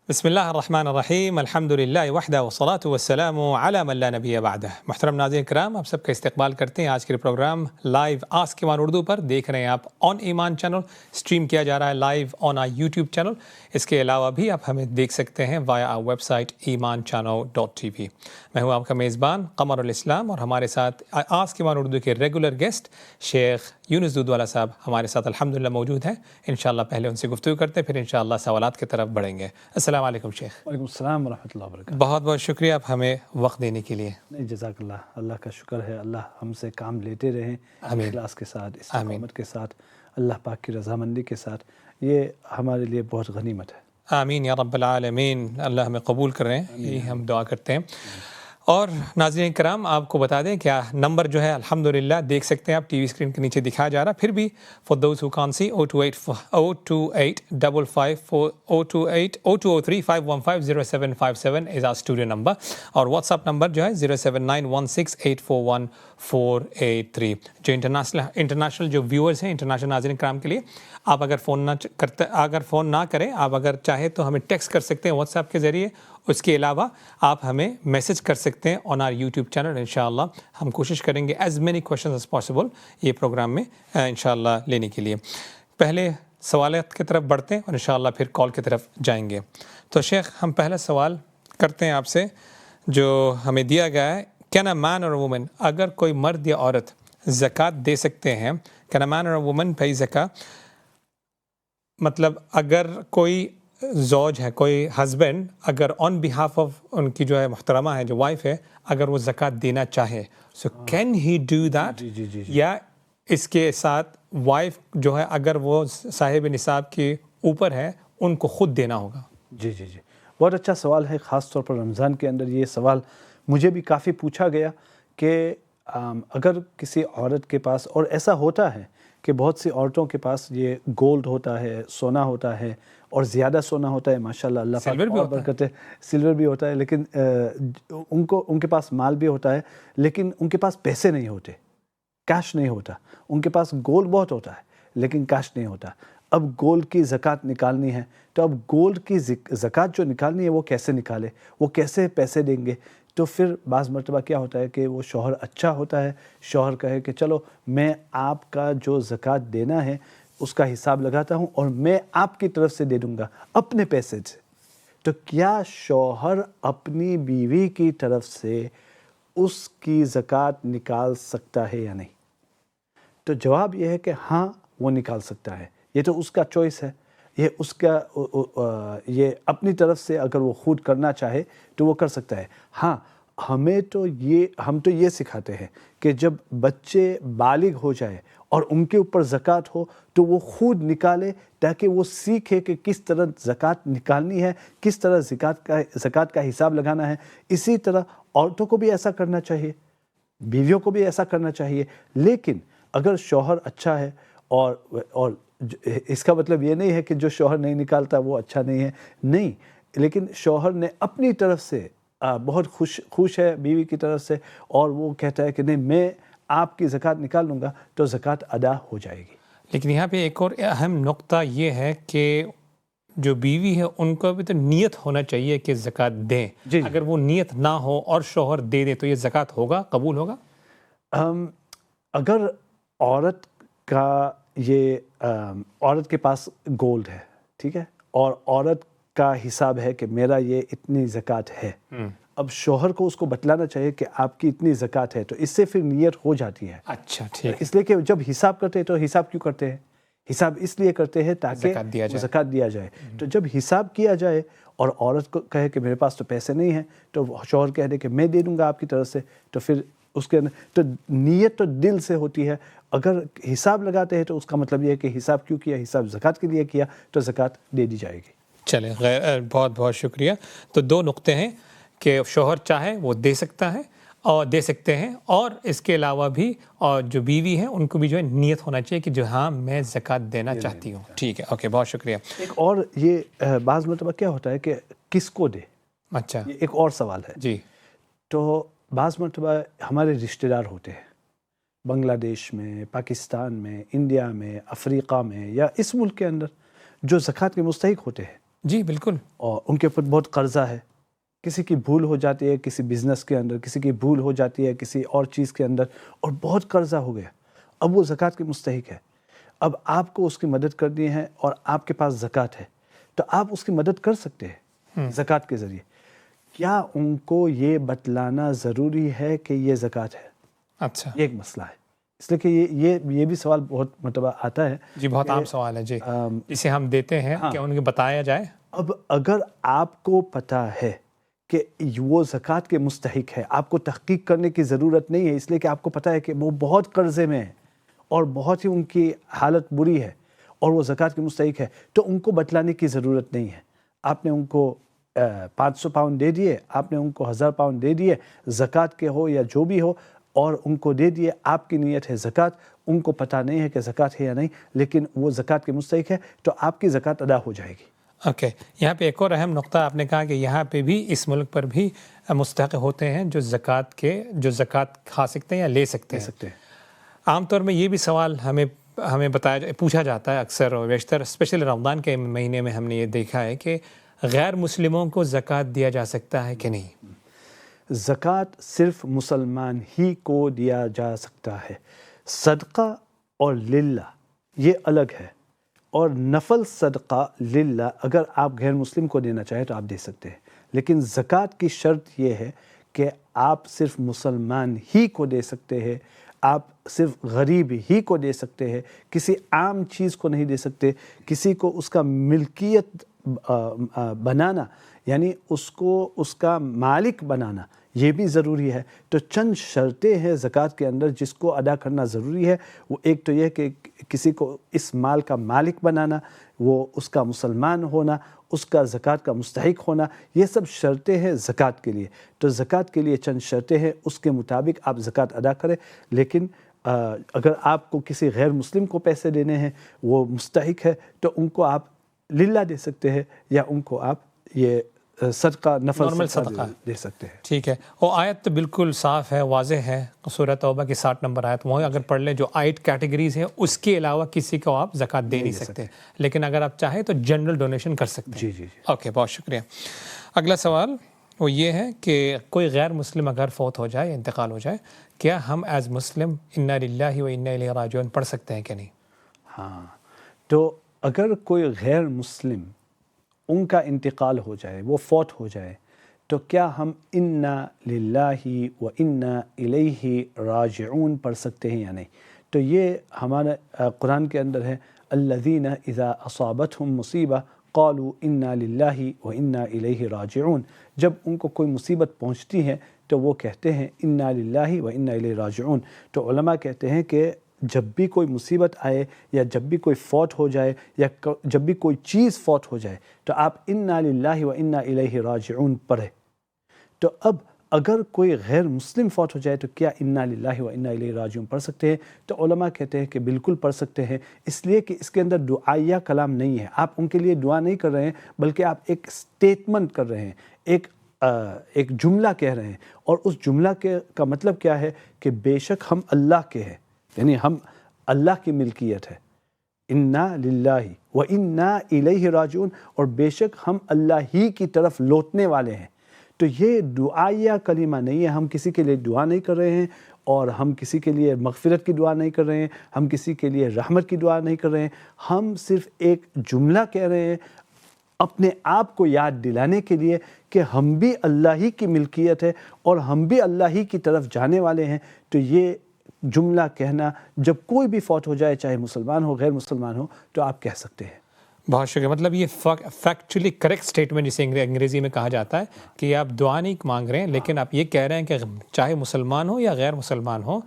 بسم اللہ الرحمن الرحیم الحمد للہ وحدہ والصلاۃ والسلام علی من لا نبی بعدہ۔ محترم ناظرین کرام، آپ سب کا استقبال کرتے ہیں آج کے پروگرام لائیو آسک ایمان اردو پر۔ دیکھ رہے ہیں آپ آن ایمان چینل، اسٹریم کیا جا رہا ہے live on our YouTube channel. اس کے علاوہ بھی آپ ہمیں دیکھ سکتے ہیں وایا آر ویب سائٹ ایمان.channel.tv۔ میں ہوں آپ کا میزبان قمر الاسلام، اور ہمارے ساتھ آسک ایمان اردو کے ریگولر گیسٹ شیخ یونس دودوالا صاحب ہمارے ساتھ الحمدللہ موجود ہیں۔ انشاءاللہ پہلے ان سے گفتگو کرتے ہیں، پھر انشاءاللہ سوالات کی طرف بڑھیں گے۔ السلام علیکم شیخ۔ وعلیکم السلام ورحمۃ اللہ وبرکاتہ۔ بہت بہت شکریہ آپ ہمیں وقت دینے کے لیے۔ نہیں، جزاک اللہ، اللہ کا شکر ہے، اللہ ہم سے کام لیتے رہیں اخلاص کے ساتھ، استقامت کے ساتھ، اللہ پاک کی رضامندی کے ساتھ، یہ ہمارے لیے بہت غنیمت ہے۔ آمین یا رب العالمین، اللہ ہمیں قبول کر رہے ہیں، یہی ہم دعا کرتے ہیں۔ اور ناظرین کرام، آپ کو بتا دیں کیا نمبر جو ہے الحمدللہ دیکھ سکتے ہیں آپ، ٹی وی اسکرین کے نیچے دکھایا جا رہا ہے۔ پھر بھی فار دوز ہو کان سی 028555023515075 از آر اسٹوڈیو نمبر، اور واٹس ایپ نمبر جو ہے 07916841483۔ جو انٹرنیشنل جو ویورز ہیں، انٹرنیشنل ناظرین کرام کے لیے آپ اگر فون نہ کریں، آپ اگر چاہیں تو ہمیں ٹیکسٹ کر سکتے ہیں واٹس ایپ کے ذریعے۔ اس کے علاوہ آپ ہمیں میسج کر سکتے ہیں آن آر یوٹیوب چینل۔ انشاءاللہ ہم کوشش کریں گے as many questions as possible یہ پروگرام میں انشاءاللہ لینے کے لیے۔ پہلے سوالات کی طرف بڑھتے ہیں اور انشاءاللہ پھر کال کی طرف جائیں گے۔ تو شیخ، ہم پہلا سوال کرتے ہیں آپ سے جو ہمیں دیا گیا ہے، کین اے مین اور وومن، اگر کوئی مرد یا عورت زکوٰۃ دے سکتے ہیں؟ کین اے مین اور وومن پے زکوٰۃ؟ مطلب اگر کوئی زوج ہے، کوئی ہسبینڈ اگر آن بیہاف آف ان کی جو ہے محترمہ ہے، جو وائف ہے، اگر وہ زکوٰۃ دینا چاہے، so can he do that? یا اس کے ساتھ وائف جو ہے اگر وہ صاحب نصاب کے اوپر ہے، ان کو خود دینا ہوگا؟ جی، بہت اچھا سوال ہے، خاص طور پر رمضان کے اندر یہ سوال مجھے بھی کافی پوچھا گیا کہ اگر کسی عورت کے پاس، اور ایسا ہوتا ہے کہ بہت سی عورتوں کے پاس یہ گولڈ ہوتا ہے، سونا ہوتا ہے، اور زیادہ سونا ہوتا ہے، ماشاءاللہ، اللہ پاک اور برکت ہے، سلور بھی ہوتا ہے، لیکن ان کے پاس مال بھی ہوتا ہے، لیکن ان کے پاس پیسے نہیں ہوتے، کیش نہیں ہوتا۔ ان کے پاس گولڈ بہت ہوتا ہے لیکن کیش نہیں ہوتا۔ اب گولڈ کی زکوٰۃ نکالنی ہے، تو اب گولڈ کی زکوٰۃ جو نکالنی ہے وہ کیسے نکالے، وہ کیسے پیسے دیں گے؟ تو پھر بعض مرتبہ کیا ہوتا ہے کہ وہ شوہر اچھا ہوتا ہے، شوہر کہے کہ چلو میں آپ کا جو زکوٰۃ دینا ہے اس کا حساب لگاتا ہوں اور میں آپ کی طرف سے دے دوں گا اپنے پیسے سے۔ تو کیا شوہر اپنی بیوی کی طرف سے اس کی زکوٰۃ نکال سکتا ہے یا نہیں؟ تو جواب یہ ہے کہ ہاں، وہ نکال سکتا ہے۔ یہ تو اس کا چوائس ہے، یہ اس کا یہ اپنی طرف سے اگر وہ خود کرنا چاہے تو وہ کر سکتا ہے۔ ہاں، ہم تو یہ سکھاتے ہیں کہ جب بچے بالغ ہو جائے اور ان کے اوپر زکوٰۃ ہو تو وہ خود نکالے، تاکہ وہ سیکھے کہ کس طرح زکوٰۃ نکالنی ہے، کس طرح زکوٰۃ کا حساب لگانا ہے۔ اسی طرح عورتوں کو بھی ایسا کرنا چاہیے، بیویوں کو بھی ایسا کرنا چاہیے۔ لیکن اگر شوہر اچھا ہے، اور اس کا مطلب یہ نہیں ہے کہ جو شوہر نہیں نکالتا وہ اچھا نہیں ہے، نہیں، لیکن شوہر نے اپنی طرف سے بہت خوش ہے بیوی کی طرف سے، اور وہ کہتا ہے کہ نہیں، میں آپ کی زکوٰۃ نکال لوں گا، تو زکوٰۃ ادا ہو جائے گی۔ لیکن یہاں پہ ایک اور اہم نقطہ یہ ہے کہ جو بیوی ہے ان کو بھی تو نیت ہونا چاہیے کہ زکوٰۃ دیں۔ اگر وہ نیت نہ ہو اور شوہر دے دے تو یہ زکوٰۃ ہوگا، قبول ہوگا؟ اگر عورت کے پاس گولڈ ہے، ٹھیک ہے، اور عورت کا حساب ہے کہ میرا یہ اتنی زکوٰۃ ہے، اب شوہر کو اس کو بتلانا چاہیے کہ آپ کی اتنی زکوٰۃ ہے، تو اس سے پھر نیت ہو جاتی ہے۔ اچھا، ٹھیک۔ اس لیے کہ جب حساب کرتے ہیں تو حساب کیوں کرتے ہیں؟ حساب اس لیے کرتے ہیں تاکہ زکوٰۃ دیا جائے۔ تو جب حساب کیا جائے اور عورت کو کہے کہ میرے پاس تو پیسے نہیں ہیں، تو شوہر کہہ دے کہ میں دے دوں گا آپ کی طرف سے، تو پھر اس کے تو نیت تو دل سے ہوتی ہے۔ اگر حساب لگاتے ہیں تو اس کا مطلب یہ ہے کہ حساب کیوں کیا، حساب زکوٰۃ کے لیے کیا، تو زکوٰۃ دے دی جائے گی۔ چلیں، بہت بہت شکریہ۔ تو دو نقطے ہیں کہ شوہر چاہے وہ دے سکتا ہے اور دے سکتے ہیں، اور اس کے علاوہ بھی اور جو بیوی ہیں ان کو بھی جو ہے نیت ہونا چاہیے کہ جو ہاں میں زکوٰۃ دینا چاہتی ہوں۔ ٹھیک ہے، اوکے، بہت شکریہ۔ ایک اور یہ بعض مرتبہ کیا ہوتا ہے کہ کس کو دے، اچھا، یہ ایک اور سوال ہے۔ جی، تو بعض مرتبہ ہمارے رشتہ دار ہوتے ہیں بنگلہ دیش میں، پاکستان میں، انڈیا میں، افریقہ میں، یا اس ملک کے اندر جو زکوٰۃ کے مستحق ہوتے ہیں، جی بالکل. اور ان کے اوپر بہت قرضہ ہے. کسی کی بھول ہو جاتی ہے کسی بزنس کے اندر, کسی کی بھول ہو جاتی ہے کسی اور چیز کے اندر, اور بہت قرضہ ہو گیا. اب وہ زکوٰۃ کے مستحق ہے. اب آپ کو اس کی مدد کرنی ہے اور آپ کے پاس زکوٰۃ ہے, تو آپ اس کی مدد کر سکتے ہیں زکوٰۃ کے ذریعے. کیا ان کو یہ بتلانا ضروری ہے کہ یہ زکوٰۃ ہے؟ اچھا, یہ ایک مسئلہ ہے. اس لیے کہ یہ بھی سوال بہت مرتبہ آتا ہے. جی بہت عام سوال ہے جی, اسے ہم دیتے ہیں کہ ان کو بتایا جائے. اب اگر آپ کو پتہ ہے کہ وہ زکوٰۃ کے مستحق ہے, آپ کو تحقیق کرنے کی ضرورت نہیں ہے, اس لیے کہ آپ کو پتہ ہے کہ وہ بہت قرضے میں ہے اور بہت ہی ان کی حالت بری ہے اور وہ زکوٰۃ کے مستحق ہے, تو ان کو بتلانے کی ضرورت نہیں ہے. آپ نے ان کو 500 پاؤنڈ دے دیے, آپ نے ان کو 1000 پاؤنڈ دے دیے, زکوٰۃ کے ہو یا جو بھی ہو, اور ان کو دے دیے. آپ کی نیت ہے زکوٰۃ, ان کو پتہ نہیں ہے کہ زکوٰۃ ہے یا نہیں, لیکن وہ زکوٰۃ کے مستحق ہے, تو آپ کی زکوٰۃ ادا ہو جائے گی. اوکے, یہاں پہ ایک اور اہم نقطہ آپ نے کہا کہ یہاں پہ بھی اس ملک پر بھی مستحق ہوتے ہیں جو زکوٰۃ کھا سکتے ہیں یا لے سکتے ہیں. عام طور میں یہ بھی سوال ہمیں پوچھا جاتا ہے اکثر اور بیشتر, اسپیشلی رمضان کے مہینے میں ہم نے یہ دیکھا ہے کہ غیر مسلموں کو زکوٰۃ دیا جا سکتا ہے کہ نہیں؟ زکوٰۃ صرف مسلمان ہی کو دیا جا سکتا ہے. صدقہ اور للہ یہ الگ ہے, اور نفل صدقہ للہ اگر آپ غیر مسلم کو دینا چاہیں تو آپ دے سکتے ہیں, لیکن زکوٰۃ کی شرط یہ ہے کہ آپ صرف مسلمان ہی کو دے سکتے ہیں, آپ صرف غریب ہی کو دے سکتے ہیں, کسی عام چیز کو نہیں دے سکتے. کسی کو اس کا ملکیت بنانا, یعنی اس کو اس کا مالک بنانا, یہ بھی ضروری ہے. تو چند شرطیں ہیں زکوٰۃ کے اندر جس کو ادا کرنا ضروری ہے. وہ ایک تو یہ کہ کسی کو اس مال کا مالک بنانا, وہ اس کا مسلمان ہونا, اس کا زکوٰۃ کا مستحق ہونا, یہ سب شرطیں ہیں زکوٰۃ کے لیے. تو زکوٰۃ کے لیے چند شرطیں ہیں, اس کے مطابق آپ زکوٰۃ ادا کریں. لیکن اگر آپ کو کسی غیر مسلم کو پیسے دینے ہیں, وہ مستحق ہے, تو ان کو آپ للہ دے سکتے ہیں, یا ان کو آپ یہ صدقہ نفل صدقہ دے سکتے ہیں. ٹھیک ہے. وہ آیت تو بالکل صاف ہے, واضح ہے, سورہ توبہ کی 60 نمبر آیت, وہ اگر پڑھ لیں جو 8 کیٹیگریز ہیں, اس کے علاوہ کسی کو آپ زکوٰۃ دے نہیں سکتے. لیکن اگر آپ چاہیں تو جنرل ڈونیشن کر سکتے ہیں. جی جی. اوکے, بہت شکریہ. اگلا سوال وہ یہ ہے کہ کوئی غیر مسلم اگر فوت ہو جائے, انتقال ہو جائے, کیا ہم ایز مسلم انا للہ و انا الیہ راجعون پڑھ سکتے ہیں کہ نہیں؟ ہاں, تو اگر کوئی غیر مسلم ان کا انتقال ہو جائے, وہ فوت ہو جائے, تو کیا ہم انا للہ و انا الیہ راجعون پڑھ سکتے ہیں یا نہیں؟ تو یہ ہمارے قرآن کے اندر ہے, الذین اذا اصابتہم مصیبہ قالوا انا للہ و انا الیہ راجعون. جب ان کو کوئی مصیبت پہنچتی ہے تو وہ کہتے ہیں انا للہ و انا الیہ راجعون. تو علماء کہتے ہیں کہ جب بھی کوئی مصیبت آئے, یا جب بھی کوئی فوت ہو جائے, یا جب بھی کوئی چیز فوت ہو جائے, تو آپ انا للہ و انا الیہ راجعون پڑھیں. تو اب اگر کوئی غیر مسلم فوت ہو جائے تو کیا انا للہ و انا الیہ راجعون پڑھ سکتے ہیں؟ تو علماء کہتے ہیں کہ بالکل پڑھ سکتے ہیں, اس لیے کہ اس کے اندر دعائیہ کلام نہیں ہے. آپ ان کے لیے دعا نہیں کر رہے ہیں, بلکہ آپ ایک سٹیٹمنٹ کر رہے ہیں, ایک جملہ کہہ رہے ہیں. اور اس جملہ کا مطلب کیا ہے کہ بے شک ہم اللہ کے ہیں, یعنی ہم اللہ کی ملکیت ہے, انا للہ و انا الیہ راجعون, اور بے شک ہم اللہ ہی کی طرف لوٹنے والے ہیں. تو یہ دعائیہ کلمہ نہیں ہے, ہم کسی کے لیے دعا نہیں کر رہے ہیں, اور ہم کسی کے لیے مغفرت کی دعا نہیں کر رہے ہیں, ہم کسی کے لیے رحمت کی دعا نہیں کر رہے ہیں. ہم صرف ایک جملہ کہہ رہے ہیں اپنے آپ کو یاد دلانے کے لیے کہ ہم بھی اللہ ہی کی ملکیت ہے اور ہم بھی اللہ ہی کی طرف جانے والے ہیں. تو یہ جملہ کہنا جب کوئی بھی فوت ہو جائے, چاہے مسلمان ہو غیر مسلمان ہو, تو آپ کہہ سکتے ہیں. بہت شکریہ. مطلب یہ فیکچولی کریکٹ سٹیٹمنٹ جسے انگریزی میں کہا جاتا ہے کہ آپ دعا نہیں مانگ رہے ہیں, لیکن آپ یہ کہہ رہے ہیں کہ چاہے مسلمان ہو یا غیر مسلمان ہو,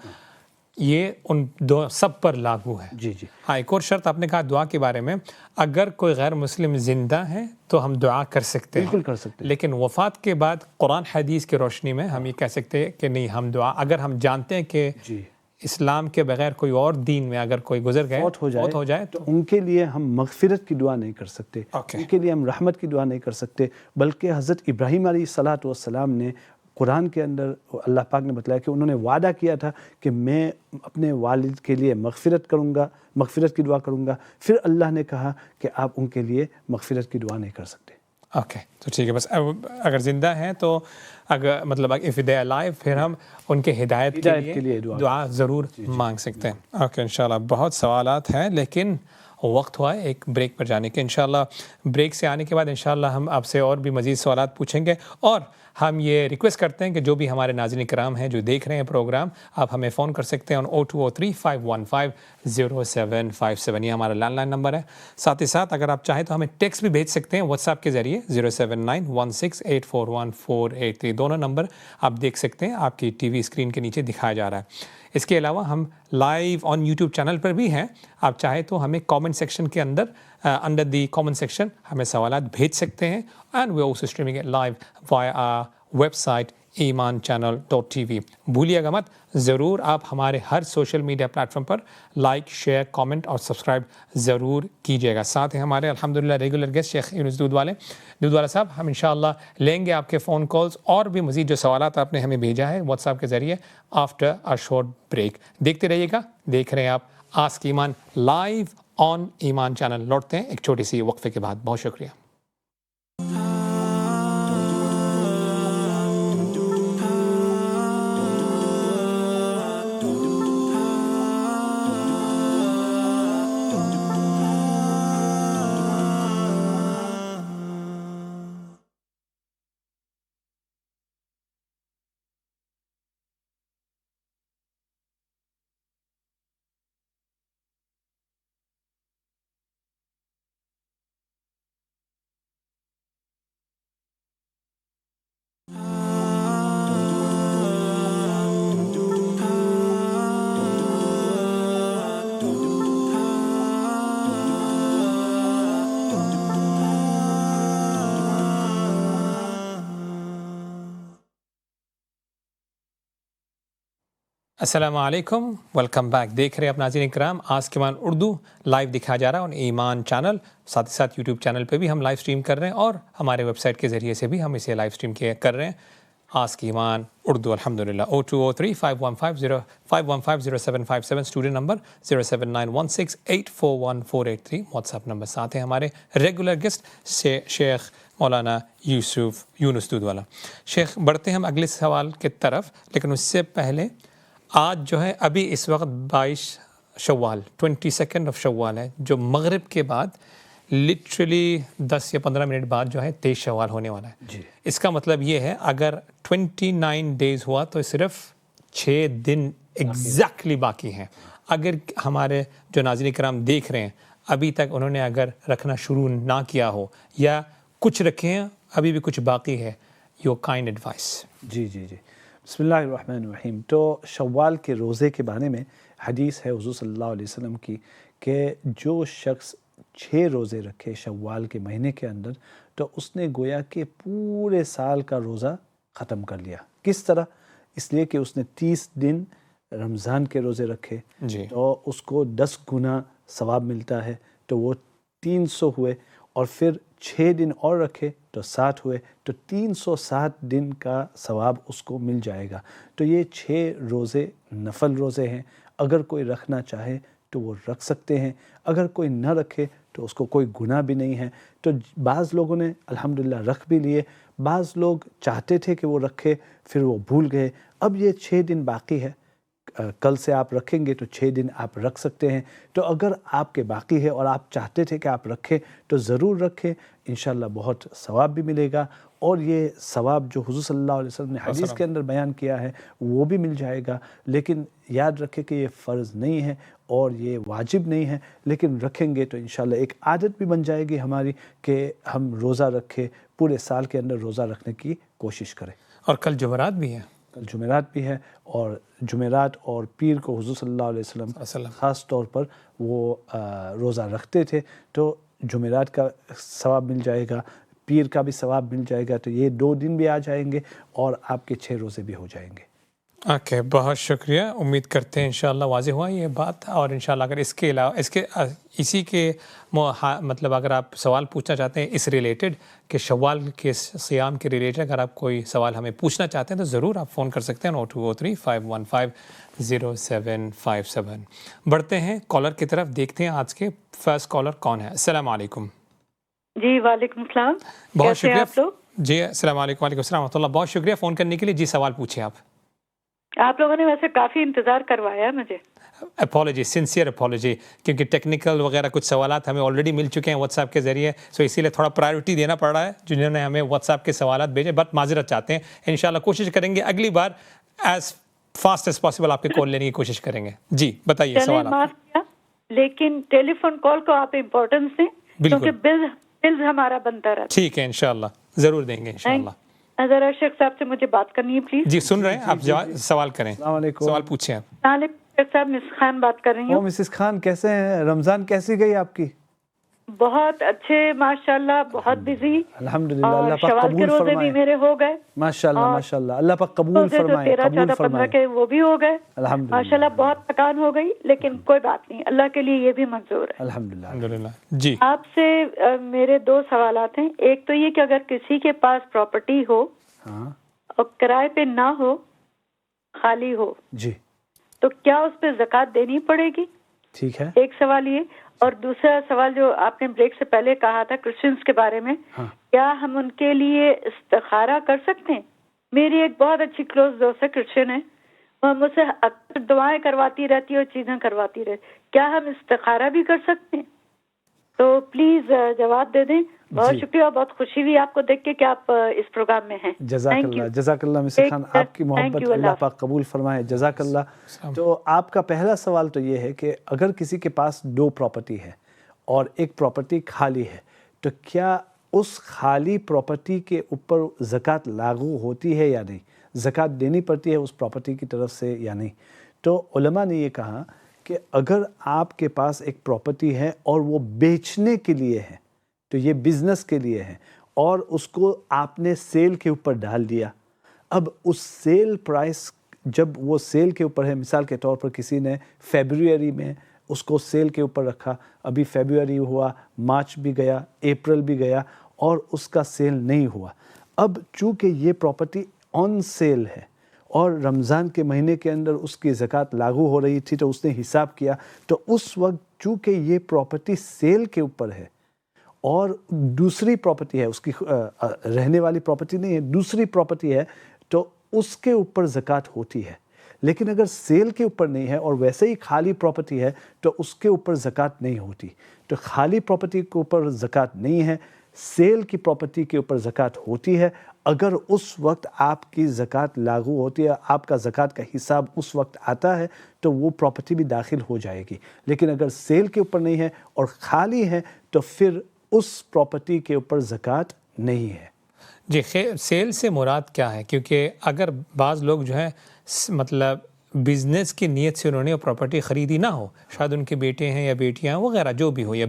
یہ ان دو سب پر لاگو ہے. جی جی. ہاں, ایک اور شرط آپ نے کہا دعا کے بارے میں, اگر کوئی غیر مسلم زندہ ہے تو ہم دعا کر سکتے ہیں, بالکل کر سکتے ہیں, لیکن وفات کے بعد قرآن حدیث کی روشنی میں ہم یہ کہہ سکتے ہیں کہ نہیں, ہم دعا اگر ہم جانتے ہیں کہ جی اسلام کے بغیر کوئی اور دین میں اگر کوئی گزر گئے فوت ہو جائے تو ان کے لیے ہم مغفرت کی دعا نہیں کر سکتے, ان کے لیے ہم رحمت کی دعا نہیں کر سکتے, بلکہ حضرت ابراہیم علیہ الصلاۃ والسلام نے قرآن کے اندر اللہ پاک نے بتلایا کہ انہوں نے وعدہ کیا تھا کہ میں اپنے والد کے لیے مغفرت کروں گا، مغفرت کی دعا کروں گا، پھر اللہ نے کہا کہ آپ ان کے لیے مغفرت کی دعا نہیں کر سکتے۔ اوکے، تو ٹھیک ہے، بس اگر زندہ ہیں تو اگر مطلب اف دے alive پھر ہم ان کے ہدایت کے لیے دعا ضرور مانگ سکتے ہیں۔ اوکے، انشاءاللہ بہت سوالات ہیں لیکن وقت ہوا ہے ایک بریک پر جانے کے۔ انشاءاللہ بریک سے آنے کے بعد انشاءاللہ ہم آپ سے اور بھی مزید سوالات پوچھیں گے، اور ہم یہ ریکویسٹ کرتے ہیں کہ جو بھی ہمارے ناظرین کرام ہیں جو دیکھ رہے ہیں پروگرام، آپ ہمیں فون کر سکتے ہیں 0203-515-0757، یہ ہمارا لینڈ لائن نمبر ہے۔ ساتھ ہی ساتھ اگر آپ چاہیں تو ہمیں ٹیکسٹ بھی بھیج سکتے ہیں واٹس ایپ کے ذریعے 07916841483، دونوں نمبر آپ دیکھ سکتے ہیں، آپ کی ٹی وی اسکرین کے نیچے دکھایا جا رہا ہے۔ اس کے علاوہ ہم لائیو آن یوٹیوب چینل پر بھی ہیں، آپ چاہیں تو ہمیں کامنٹ سیکشن کے انڈر دی کامنٹ سیکشن ہمیں سوالات بھیج سکتے ہیں، and we also streaming it live via website ایمان.channel.tv۔ بھولیے گا مت، ضرور آپ ہمارے ہر سوشل میڈیا پلیٹ فارم پر لائک، شیئر، کامنٹ اور سبسکرائب ضرور کیجیے گا۔ ساتھ ہی ہمارے الحمدللہ ریگولر گیسٹ شیخ یونس دودھ صاحب، ہم انشاءاللہ لیں گے آپ کے فون کالز اور بھی مزید جو سوالات آپ نے ہمیں بھیجا ہے واٹس ایپ کے ذریعے آفٹر اے شارٹ بریک۔ دیکھتے رہیے گا، دیکھ رہے ہیں آپ آسک ایمان لائیو آن ایمان چینل۔ لوٹتے ہیں ایک چھوٹی سی وقفے کے بعد۔ بہت شکریہ۔ السلام علیکم، ویلکم بیک۔ دیکھ رہے ہیں اپنا ناظرین کرام آسک ایمان اردو لائیو دکھایا جا رہا ہے اور ایمان چینل، ساتھ ہی ساتھ یوٹیوب چینل پہ بھی ہم لائیو اسٹریم کر رہے ہیں، اور ہمارے ویب سائٹ کے ذریعے سے بھی ہم اسے لائیو اسٹریم کر رہے ہیں، آسک ایمان اردو الحمدللہ۔ 0203-515-0757، studio number 07916841483، what's app number. ساتھ ہیں ہمارے ریگولر گیسٹ شیخ مولانا یونس دودھ۔ شیخ، بڑھتے ہیں ہم اگلے سوال کی طرف، لیکن اس سے پہلے آج جو ہے ابھی اس وقت 22 شوال 22 شوال ہے، جو مغرب کے بعد لٹرلی 10 یا 15 منٹ بعد جو ہے 23 شوال ہونے والا ہے۔ جی، اس کا مطلب یہ ہے اگر 29 ڈیز ہوا تو صرف 6 دن ایگزیکٹلی باقی ہیں۔ اگر ہمارے جو ناظرین کرام دیکھ رہے ہیں ابھی تک انہوں نے اگر رکھنا شروع نہ کیا ہو یا کچھ رکھے ہیں ابھی بھی کچھ باقی ہے، یور کائنڈ ایڈوائس۔ جی جی جی، بسم اللہ الرحمن الرحیم۔ تو شوال کے روزے کے بارے میں حدیث ہے حضور صلی اللہ علیہ وسلم کی کہ جو شخص 6 روزے رکھے شوال کے مہینے کے اندر تو اس نے گویا کہ پورے سال کا روزہ ختم کر لیا۔ کس طرح؟ اس لیے کہ اس نے 30 دن رمضان کے روزے رکھے، جی، تو اس کو 10 گنا ثواب ملتا ہے، تو وہ 300 ہوئے، اور پھر 6 دن اور رکھے تو 60 ہوئے، تو 360 دن کا ثواب اس کو مل جائے گا۔ تو یہ 6 روزے نفل روزے ہیں، اگر کوئی رکھنا چاہے تو وہ رکھ سکتے ہیں، اگر کوئی نہ رکھے تو اس کو کوئی گناہ بھی نہیں ہے۔ تو بعض لوگوں نے الحمدللہ رکھ بھی لیے، بعض لوگ چاہتے تھے کہ وہ رکھے پھر وہ بھول گئے۔ اب یہ 6 دن باقی ہے، کل سے آپ رکھیں گے تو 6 دن آپ رکھ سکتے ہیں۔ تو اگر آپ کے باقی ہے اور آپ چاہتے تھے کہ آپ رکھیں تو ضرور رکھیں، انشاءاللہ بہت ثواب بھی ملے گا، اور یہ ثواب جو حضور صلی اللہ علیہ وسلم نے حدیث کے اندر بیان کیا ہے وہ بھی مل جائے گا۔ لیکن یاد رکھیں کہ یہ فرض نہیں ہے اور یہ واجب نہیں ہے، لیکن رکھیں گے تو انشاءاللہ ایک عادت بھی بن جائے گی ہماری کہ ہم روزہ رکھیں، پورے سال کے اندر روزہ رکھنے کی کوشش کریں۔ اور کل جمعرات بھی ہیں، جمعرات بھی ہے، اور جمعرات اور پیر کو حضور صلی اللہ علیہ وسلم خاص طور پر وہ روزہ رکھتے تھے، تو جمعرات کا ثواب مل جائے گا، پیر کا بھی ثواب مل جائے گا، تو یہ 2 دن بھی آ جائیں گے اور آپ کے 6 روزے بھی ہو جائیں گے۔ اوکے، بہت شکریہ. امید کرتے ہیں انشاءاللہ واضح ہوا یہ بات. اور انشاءاللہ اگر اس کے علاوہ اسی کے مطلب اگر آپ سوال پوچھنا چاہتے ہیں اس ریلیٹڈ کہ شوال کے صیام کے ریلیٹڈ اگر آپ کوئی سوال ہمیں پوچھنا چاہتے ہیں تو ضرور آپ فون کر سکتے ہیں 0203-515-0757. بڑھتے ہیں کالر کی طرف، دیکھتے ہیں آج کے فرسٹ کالر کون ہے. السلام علیکم. جی وعلیکم السلام. بہت کیسے ہیں شکریہ. آپ لوگ؟ جی السلام علیکم. وعلیکم السلام ورحمۃ اللہ. بہت شکریہ فون کرنے کے لیے. جی سوال پوچھیں آپ. آپ لوگوں نے ویسے کافی انتظار کروایا مجھے. اپالوجی، سنسیئر اپالوجی، کیونکہ ٹیکنیکل وغیرہ کچھ سوالات ہمیں آلریڈی مل چکے ہیں واٹس ایپ کے ذریعے، سو اسی لیے تھوڑا پرائیورٹی دینا پڑ رہا ہے جنہوں نے ہمیں واٹس ایپ کے سوالات بھیجے. بٹ معذرت چاہتے ہیں، انشاءاللہ کوشش کریں گے اگلی بار ایز فاسٹ ایز پاسبل آپ کے کال لینے کی کوشش کریں گے. جی بتائیے چلیں سوال آپ. معاف کیا، لیکن ٹیلی فون کال کو آپ امپورٹنس دیں کیونکہ بلز ہمارا بنتا رہتا. ٹھیک ہے انشاءاللہ ضرور دیں گے انشاءاللہ. ذرا شیخ صاحب سے مجھے بات کرنی ہے پلیز. جی سن رہے ہیں آپ، سوال کریں. السلام علیکم. سوال پوچھیں آپ. السلام علیکم شیخ صاحب، مس خان بات کر رہی ہوں. مسز خان کیسے ہیں؟ رمضان کیسی گئی آپ کی؟ بہت اچھے ماشاءاللہ، بہت بزی. الحمدللہ. اور اللہ پاک شوال کے قبول روزے بھی فرمائے. میرے ہو گئے ماشاءاللہ ماشاءاللہ. اللہ پاک قبول فرمائے، 13، قبول 14، 15 فرمائے. کے وہ بھی ہو گئے الحمدللہ. ماشاءاللہ. بہت تھکان ہو گئی لیکن کوئی بات نہیں، اللہ کے لیے یہ بھی منظور ہے. الحمدللہ. الحمدللہ. جی آپ سے میرے دو سوالات ہیں. ایک تو یہ کہ اگر کسی کے پاس پراپرٹی ہو ہاں اور کرائے پہ نہ ہو، خالی ہو، جی تو کیا اس پہ زکوٰۃ دینی پڑے گی؟ ٹھیک ہے. ایک سوال یہ. اور دوسرا سوال جو آپ نے بریک سے پہلے کہا تھا کرسچنس کے بارے میں، ہاں کیا ہم ان کے لیے استخارہ کر سکتے ہیں؟ میری ایک بہت اچھی کلوز دوست ہے، کرسچن ہے، وہ مجھ سے اکثر دعائیں کرواتی رہتی ہے اور چیزیں کرواتی رہتی. کیا ہم استخارہ بھی کر سکتے ہیں؟ تو پلیز جواب دے دیں. بہت شکریہ، بہت خوشی ہوئی آپ کو دیکھ کے کہ آپ اس پروگرام میں ہیں. جزاک اللہ. جزاک اللہ مسز خان، آپ کی محبت اللہ پاک قبول فرمائے. جزاک اللہ. تو آپ کا پہلا سوال تو یہ ہے کہ اگر کسی کے پاس 2 پراپرٹی ہے اور ایک پراپرٹی خالی ہے تو کیا اس خالی پراپرٹی کے اوپر زکوٰۃ لاگو ہوتی ہے یا نہیں؟ زکوٰۃ دینی پڑتی ہے اس پراپرٹی کی طرف سے یا نہیں؟ تو علماء نے یہ کہا کہ اگر آپ کے پاس ایک پراپرٹی ہے اور وہ بیچنے کے لیے ہے تو یہ بزنس کے لیے ہے اور اس کو آپ نے سیل کے اوپر ڈال دیا. اب اس سیل پرائس جب وہ سیل کے اوپر ہے، مثال کے طور پر کسی نے فیبروری میں اس کو سیل کے اوپر رکھا، ابھی فیبروری ہوا، مارچ بھی گیا، اپریل بھی گیا اور اس کا سیل نہیں ہوا. اب چونکہ یہ پراپرٹی آن سیل ہے اور رمضان کے مہینے کے اندر اس کی زکوٰۃ لاگو ہو رہی تھی تو اس نے حساب کیا تو اس وقت چونکہ یہ پراپرٹی سیل کے اوپر ہے اور دوسری پراپرٹی ہے، اس کی رہنے والی پراپرٹی نہیں ہے، دوسری پراپرٹی ہے، تو اس کے اوپر زکوٰۃ ہوتی ہے. لیکن اگر سیل کے اوپر نہیں ہے اور ویسے ہی خالی پراپرٹی ہے تو اس کے اوپر زکوٰۃ نہیں ہوتی. تو خالی پراپرٹی کے اوپر زکوٰۃ نہیں ہے، سیل کی پراپرٹی کے اوپر زکوٰۃ ہوتی ہے. اگر اس وقت آپ کی زکوٰۃ لاگو ہوتی ہے، آپ کا زکوٰۃ کا حساب اس وقت آتا ہے تو وہ پراپرٹی بھی داخل ہو جائے گی. لیکن اگر سیل کے اوپر نہیں ہے اور خالی ہے تو پھر اس پراپرٹی کے اوپر زکوٰۃ نہیں ہے. جی خیر، سیل سے مراد کیا ہے؟ کیونکہ اگر بعض لوگ جو ہے مطلب بزنس کی نیت سے انہوں نے پراپرٹی خریدی نہ ہو، شاید ان کے بیٹے ہیں یا بیٹیاں ہیں وغیرہ جو بھی ہو، یا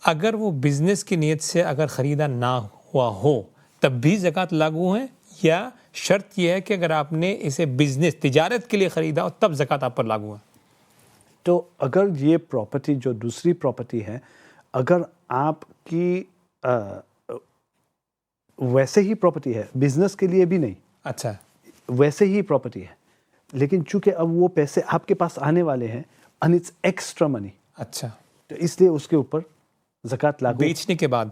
اگر وہ بزنس کی نیت سے اگر خریدا نہ ہوا ہو تب بھی زکوٰۃ لاگو ہے، یا شرط یہ ہے کہ اگر آپ نے اسے بزنس تجارت کے لیے خریدا ہو تب زکوٰۃ آپ پر لاگو ہے؟ تو اگر یہ پراپرٹی جو دوسری پراپرٹی ہے، اگر آپ کی ویسے ہی پراپرٹی ہے، بزنس کے لیے بھی نہیں، اچھا ویسے ہی پراپرٹی ہے، لیکن چونکہ اب وہ پیسے آپ کے پاس آنے والے ہیں and it's extra money، اچھا، تو اس لیے اس کے اوپر زکوٰۃ لاگو بیچنے کے بعد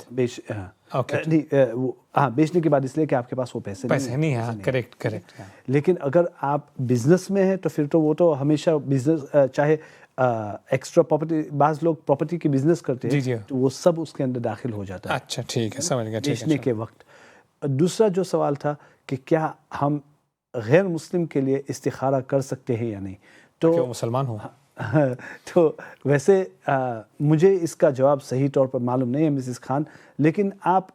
بیچنے کے بعد اس لیے کہ آپ کے پاس وہ پیسے نہیں ہیں. کریکٹ. لیکن اگر آپ بزنس میں ہیں تو پھر تو وہ تو ہمیشہ بزنس، چاہے ایکسٹرا پراپرٹی، بعض لوگ پراپرٹی کی بزنس کرتے ہیں تو وہ سب اس کے اندر داخل ہو جاتا ہے. اچھا ٹھیک ہے، سمجھ گیا. بیچنے کے وقت. دوسرا جو سوال تھا کہ کیا ہم غیر مسلم کے لیے استخارہ کر سکتے ہیں یا نہیں، تو وہ مسلمان ہوں. تو ویسے مجھے اس کا جواب صحیح طور پر معلوم نہیں ہے مسز خان، لیکن آپ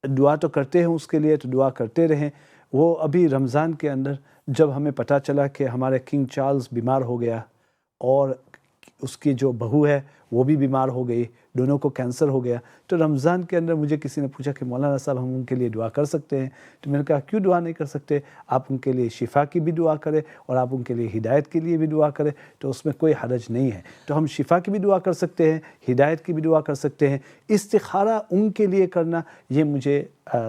دعا تو کرتے ہیں اس کے لیے، تو دعا کرتے رہیں. وہ ابھی رمضان کے اندر جب ہمیں پتہ چلا کہ ہمارے کنگ چارلز بیمار ہو گیا اور اس کی جو بہو ہے وہ بھی بیمار ہو گئی, دونوں کو کینسر ہو گیا. تو رمضان کے اندر مجھے کسی نے پوچھا کہ مولانا صاحب ہم ان کے لیے دعا کر سکتے ہیں؟ تو میں نے کہا کیوں دعا نہیں کر سکتے, آپ ان کے لیے شفا کی بھی دعا کریں اور آپ ان کے لیے ہدایت کے لیے بھی دعا کریں, تو اس میں کوئی حرج نہیں ہے. تو ہم شفا کی بھی دعا کر سکتے ہیں, ہدایت کی بھی دعا کر سکتے ہیں. استخارہ ان کے لیے کرنا یہ مجھے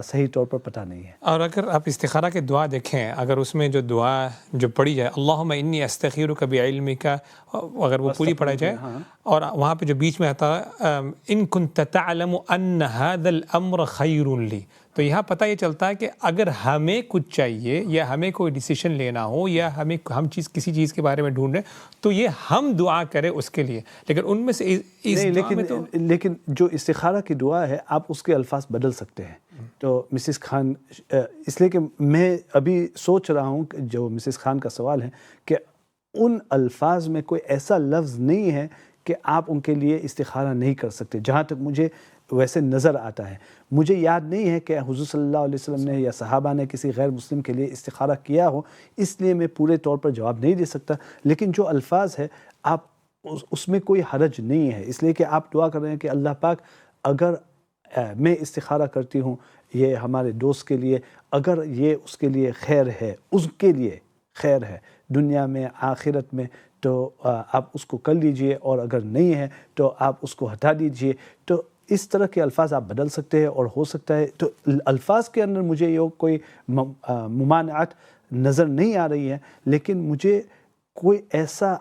صحیح طور پر پتہ نہیں ہے. اور اگر آپ استخارہ کے دعا دیکھیں, اگر اس میں جو دعا جو پڑھی جائے اللہم انی استخیرک بعلمک, اگر وہ پوری پڑھائی جائے, اور وہاں پہ جو بیچ میں آتا ان کنت تعلم ان هذا الامر خیر لی, تو یہاں پتہ یہ چلتا ہے کہ اگر ہمیں کچھ چاہیے یا ہمیں کوئی ڈیسیشن لینا ہو یا ہم کسی چیز کے بارے میں ڈھونڈ رہے ہیں تو یہ ہم دعا کریں اس کے لیے. لیکن ان میں سے اس دعا میں تو لیکن جو استخارہ کی دعا ہے آپ اس کے الفاظ بدل سکتے ہیں. تو مسز خان, اس لیے کہ میں ابھی سوچ رہا ہوں کہ جو مسز خان کا سوال ہے کہ ان الفاظ میں کوئی ایسا لفظ نہیں ہے کہ آپ ان کے لیے استخارہ نہیں کر سکتے, جہاں تک مجھے ویسے نظر آتا ہے. مجھے یاد نہیں ہے کہ حضور صلی اللہ علیہ وسلم نے یا صحابہ نے کسی غیر مسلم کے لیے استخارہ کیا ہو, اس لیے میں پورے طور پر جواب نہیں دے سکتا. لیکن جو الفاظ ہے آپ اس میں کوئی حرج نہیں ہے, اس لیے کہ آپ دعا کر رہے ہیں کہ اللہ پاک اگر میں استخارہ کرتی ہوں یہ ہمارے دوست کے لیے, اگر یہ اس کے لیے خیر ہے, اس کے لیے خیر ہے دنیا میں آخرت میں, تو آپ اس کو کر لیجئے, اور اگر نہیں ہے تو آپ اس کو ہٹا دیجئے. تو اس طرح کے الفاظ آپ بدل سکتے ہیں, اور ہو سکتا ہے تو الفاظ کے اندر مجھے یہ کوئی ممانعت نظر نہیں آ رہی ہے, لیکن مجھے کوئی ایسا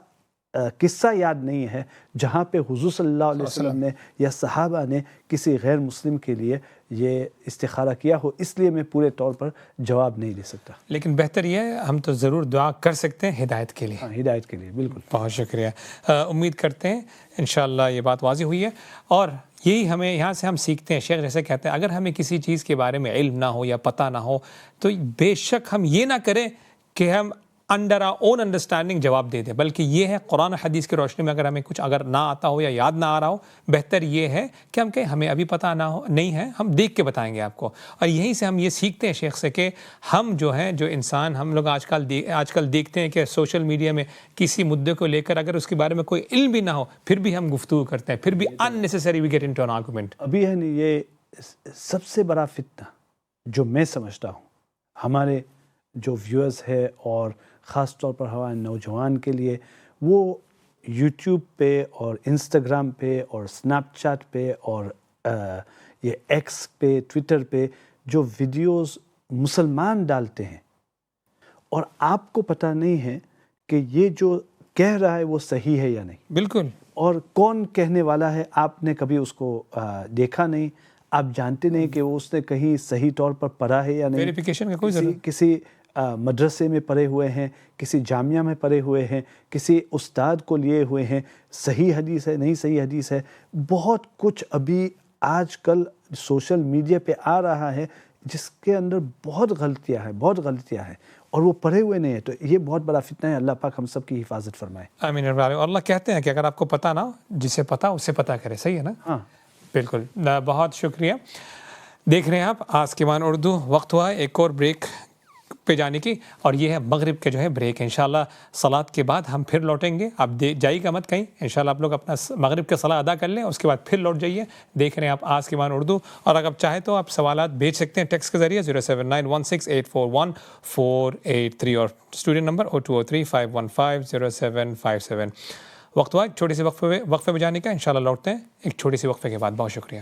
قصہ یاد نہیں ہے جہاں پہ حضور صلی اللہ علیہ وسلم نے یا صحابہ نے کسی غیر مسلم کے لیے یہ استخارہ کیا ہو, اس لیے میں پورے طور پر جواب نہیں دے سکتا. لیکن بہتر یہ ہے ہم تو ضرور دعا کر سکتے ہیں ہدایت کے لیے. ہاں, ہدایت کے لیے بالکل. بہت شکریہ. امید کرتے ہیں انشاءاللہ یہ بات واضح ہوئی ہے, اور یہی ہمیں یہاں سے ہم سیکھتے ہیں. شیخ جیسے کہتے ہیں اگر ہمیں کسی چیز کے بارے میں علم نہ ہو یا پتہ نہ ہو تو بے شک ہم یہ نہ کریں کہ ہم انڈر آر اون انڈرسٹینڈنگ جواب دے دیں, بلکہ یہ ہے قرآن حدیث کی روشنی میں اگر ہمیں کچھ اگر نہ آتا ہو یا یاد نہ آ رہا ہو, بہتر یہ ہے کہ ہم کہیں ہمیں ابھی پتہ نہ ہو نہیں ہے, ہم دیکھ کے بتائیں گے آپ کو. اور یہیں سے ہم یہ سیکھتے ہیں شیخ سے کہ ہم جو ہیں جو انسان ہم لوگ آج کل دیکھتے ہیں کہ سوشل میڈیا میں کسی مدعے کو لے کر اگر اس کے بارے میں کوئی علم بھی نہ ہو پھر بھی ہم گفتگو کرتے ہیں, پھر بھی unnecessary we get into an argument. ابھی ہے نہیں, یہ سب سے بڑا فتنہ جو میں سمجھتا ہوں ہمارے جو ویورز ہے اور خاص طور پر ہمارے نوجوان کے لیے, وہ یوٹیوب پہ اور انسٹاگرام پہ اور سنیپ چیٹ پہ اور یہ ایکس پہ ٹویٹر پہ جو ویڈیوز مسلمان ڈالتے ہیں, اور آپ کو پتہ نہیں ہے کہ یہ جو کہہ رہا ہے وہ صحیح ہے یا نہیں. بالکل. اور کون کہنے والا ہے آپ نے کبھی اس کو دیکھا نہیں, آپ جانتے نہیں کہ وہ اس نے کہیں صحیح طور پر پڑھا ہے یا نہیں. ویریفیکیشن کا کوئی ضرورت کسی مدرسے میں پڑھے ہوئے ہیں, کسی جامعہ میں پڑھے ہوئے ہیں, کسی استاد کو لیے ہوئے ہیں, صحیح حدیث ہے نہیں صحیح حدیث ہے, بہت کچھ ابھی آج کل سوشل میڈیا پہ آ رہا ہے جس کے اندر بہت غلطیاں ہیں اور وہ پڑھے ہوئے نہیں ہیں. تو یہ بہت بڑا فتنہ ہے, اللہ پاک ہم سب کی حفاظت فرمائے. آمین. اور اللہ کہتے ہیں کہ اگر آپ کو پتہ نہ ہو جسے پتہ اسے پتہ کرے. صحیح ہے نا؟ ہاں بالکل. بہت شکریہ. دیکھ رہے ہیں آپ آسکمان اردو. وقت ہوا ہے ایک اور بریک پہ جانے کی, اور یہ ہے مغرب کے جو ہے بریک. انشاءاللہ صلاۃ کے بعد ہم پھر لوٹیں گے. آپ جائیے گا مت کہیں, انشاءاللہ آپ لوگ اپنا مغرب کے صلاۃ ادا کر لیں, اس کے بعد پھر لوٹ جائیے. دیکھ رہے ہیں آپ آسکمان اردو, اور اگر آپ چاہیں تو آپ سوالات بھیج سکتے ہیں ٹیکسٹ کے ذریعے 07916841483 اور اسٹوڈیو نمبر 0203515077. وقت ہوا ایک چھوٹی سی وقفے میں جانے کا. انشاءاللہ لوٹتے ہیں ایک چھوٹی سی وقفے کے بعد. بہت شکریہ.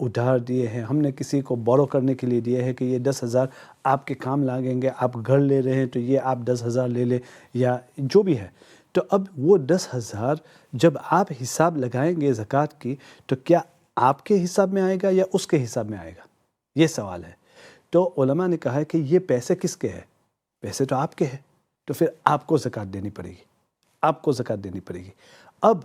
ادھار دیے ہیں, ہم نے کسی کو بورو کرنے کے لیے دیے ہیں کہ یہ 10,000 آپ کے کام لگیں گے, آپ گھر لے رہے ہیں تو یہ آپ 10,000 لے لیں یا جو بھی ہے. تو اب وہ 10,000 جب آپ حساب لگائیں گے زکوٰۃ کی تو کیا آپ کے حساب میں آئے گا یا اس کے حساب میں آئے گا, یہ سوال ہے. تو علماء نے کہا ہے کہ یہ پیسے کس کے ہیں؟ پیسے تو آپ کے ہیں, تو پھر آپ کو زکوٰۃ دینی پڑے گی, آپ کو زکوٰۃ دینی پڑے گی. اب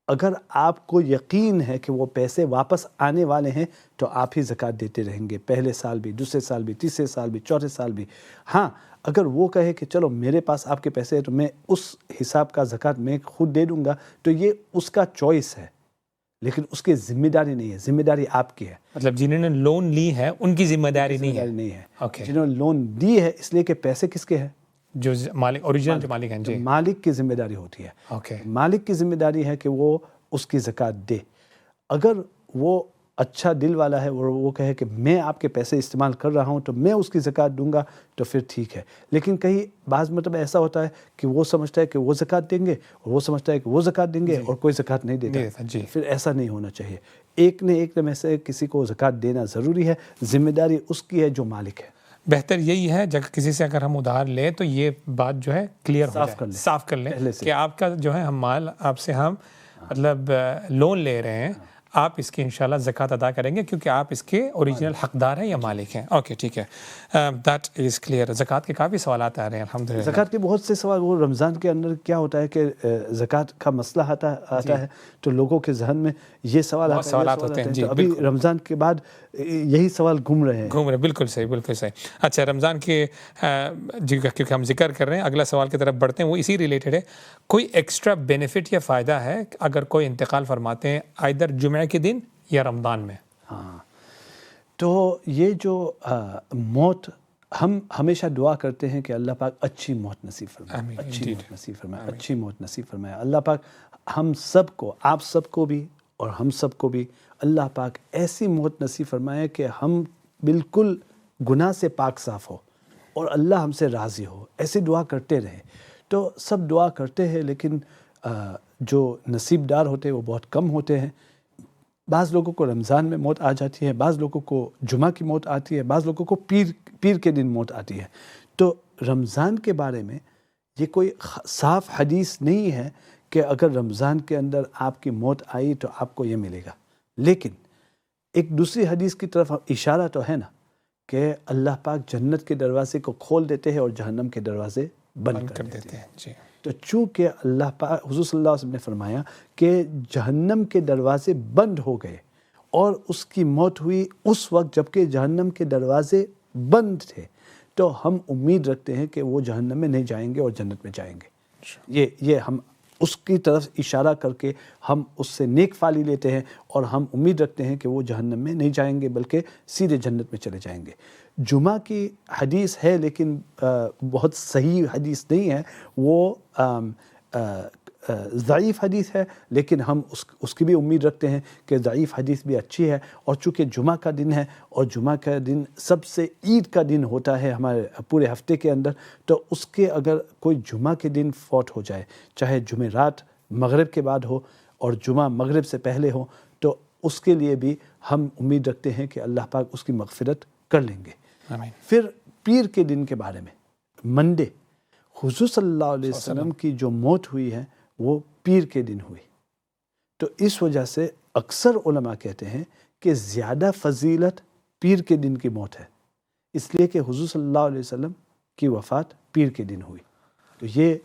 اگر آپ کو یقین ہے کہ وہ پیسے واپس آنے والے ہیں تو آپ ہی زکوٰۃ دیتے رہیں گے, پہلے سال بھی, دوسرے سال بھی, تیسرے سال بھی, چوتھے سال بھی. ہاں اگر وہ کہے کہ چلو میرے پاس آپ کے پیسے ہیں تو میں اس حساب کا زکوٰۃ میں خود دے دوں گا, تو یہ اس کا چوائس ہے, لیکن اس کی ذمہ داری نہیں ہے, ذمہ داری آپ کی ہے. مطلب جنہوں نے لون لی ہے ان کی ذمہ داری نہیں ہے. اوکے, جنہوں نے لون دی ہے اس لیے کہ پیسے کس کے ہیں؟ جو مالک, اوریجنل جو مالک ہیں. جی, مالک کی ذمہ داری ہوتی ہے. اوکے, مالک کی ذمہ داری ہے کہ وہ اس کی زکوٰۃ دے. اگر وہ اچھا دل والا ہے اور وہ کہے کہ میں آپ کے پیسے استعمال کر رہا ہوں تو میں اس کی زکوٰۃ دوں گا تو پھر ٹھیک ہے. لیکن کہیں بعض مرتبہ ایسا ہوتا ہے کہ وہ سمجھتا ہے کہ وہ زکوٰۃ دیں گے اور وہ سمجھتا ہے کہ وہ زکوٰۃ دیں گے اور کوئی زکوٰۃ نہیں دیتا. جی, پھر ایسا نہیں ہونا چاہیے. ایک میں سے کسی کو زکوٰۃ دینا ضروری ہے, ذمہ داری اس کی ہے جو مالک ہے. بہتر یہی ہے جب کسی سے اگر ہم ادھار لیں تو یہ بات جو ہے کلیئر ہو جائے, صاف کر لیں کہ آپ کا جو ہے ہم مال آپ سے ہم مطلب لون لے رہے ہیں, آپ اس کی انشاءاللہ زکوٰۃ ادا کریں گے کیونکہ آپ اس کے اوریجنل حقدار ہیں یا مالک ہیں. اوکے, ٹھیک ہے, دیٹ از کلیئر. زکوٰۃ کے کافی سوالات آ رہے ہیں الحمدللہ. زکوٰۃ کے بہت سے سوال, وہ رمضان کے اندر کیا ہوتا ہے کہ زکوٰۃ کا مسئلہ آتا ہے تو لوگوں کے ذہن میں یہ سوالات ہوتے ہیں. ابھی رمضان کے بعد یہی سوال گھوم رہے ہیں. بالکل صحیح, بالکل صحیح. اچھا, رمضان کے کیونکہ ہم ذکر کر رہے ہیں, اگلا سوال کی طرف بڑھتے ہیں, وہ اسی ریلیٹڈ ہے. کوئی ایکسٹرا بینیفٹ یا فائدہ ہے اگر کوئی انتقال فرماتے ہیں آئدر جمعہ کے دن یا رمضان میں؟ ہاں, تو یہ جو موت, ہم ہمیشہ دعا کرتے ہیں کہ اللہ پاک اچھی موت نصیب فرمائے, اچھی موت نصیب فرمائے, اچھی موت نصیب فرمائے. اللہ پاک ہم سب کو, آپ سب کو بھی اور ہم سب کو بھی اللہ پاک ایسی موت نصیب فرمائے کہ ہم بالکل گناہ سے پاک صاف ہو اور اللہ ہم سے راضی ہو. ایسی دعا کرتے رہے. تو سب دعا کرتے ہیں لیکن جو نصیب دار ہوتے ہیں وہ بہت کم ہوتے ہیں. بعض لوگوں کو رمضان میں موت آ جاتی ہے, بعض لوگوں کو جمعہ کی موت آتی ہے, بعض لوگوں کو پیر کے دن موت آتی ہے. تو رمضان کے بارے میں یہ کوئی صاف حدیث نہیں ہے کہ اگر رمضان کے اندر آپ کی موت آئی تو آپ کو یہ ملے گا. لیکن ایک دوسری حدیث کی طرف اشارہ تو ہے نا کہ اللہ پاک جنت کے دروازے کو کھول دیتے ہیں اور جہنم کے دروازے بند کر دیتے ہیں. جی, تو چونکہ اللہ پاک, حضور صلی اللہ علیہ وسلم نے فرمایا کہ جہنم کے دروازے بند ہو گئے اور اس کی موت ہوئی اس وقت جب کہ جہنم کے دروازے بند تھے, تو ہم امید رکھتے ہیں کہ وہ جہنم میں نہیں جائیں گے اور جنت میں جائیں گے. یہ ہم اس کی طرف اشارہ کر کے ہم اس سے نیک فالی لیتے ہیں اور ہم امید رکھتے ہیں کہ وہ جہنم میں نہیں جائیں گے بلکہ سیدھے جنت میں چلے جائیں گے. جمعہ کی حدیث ہے لیکن بہت صحیح حدیث نہیں ہے, وہ ضعیف حدیث ہے, لیکن ہم اس کی بھی امید رکھتے ہیں کہ ضعیف حدیث بھی اچھی ہے. اور چونکہ جمعہ کا دن ہے اور جمعہ کا دن سب سے عید کا دن ہوتا ہے ہمارے پورے ہفتے کے اندر, تو اس کے اگر کوئی جمعہ کے دن فوت ہو جائے, چاہے جمعرات مغرب کے بعد ہو اور جمعہ مغرب سے پہلے ہو, تو اس کے لیے بھی ہم امید رکھتے ہیں کہ اللہ پاک اس کی مغفرت کر لیں گے. آمین. پھر پیر کے دن کے بارے میں, منڈے, حضور صلی اللہ علیہ وسلم کی جو موت ہوئی ہے وہ پیر کے دن ہوئی. تو اس وجہ سے اکثر علماء کہتے ہیں کہ زیادہ فضیلت پیر کے دن کی موت ہے, اس لیے کہ حضور صلی اللہ علیہ وسلم کی وفات پیر کے دن ہوئی. تو یہ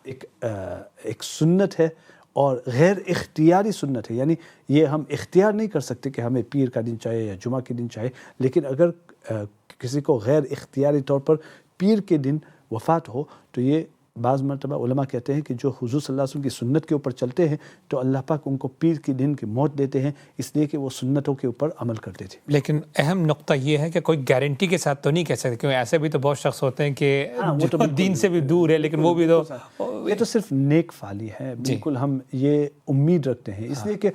ایک سنت ہے اور غیر اختیاری سنت ہے, یعنی یہ ہم اختیار نہیں کر سکتے کہ ہمیں پیر کا دن چاہیے یا جمعہ کے دن چاہیے, لیکن اگر کسی کو غیر اختیاری طور پر پیر کے دن وفات ہو تو یہ بعض مرتبہ علماء کہتے ہیں کہ جو حضور صلی اللہ علیہ وسلم کی سنت کے اوپر چلتے ہیں تو اللہ پاک ان کو پیر کے دن کی موت دیتے ہیں, اس لیے کہ وہ سنتوں کے اوپر عمل کرتے تھے. لیکن اہم نقطہ یہ ہے کہ کوئی گارنٹی کے ساتھ تو نہیں کہہ سکتے, کیونکہ ایسے بھی تو بہت شخص ہوتے ہیں کہ جو دین سے بھی دور ہے لیکن وہ بھی تو, یہ تو صرف نیک فالی ہے. بالکل ہم یہ امید رکھتے ہیں, اس لیے کہ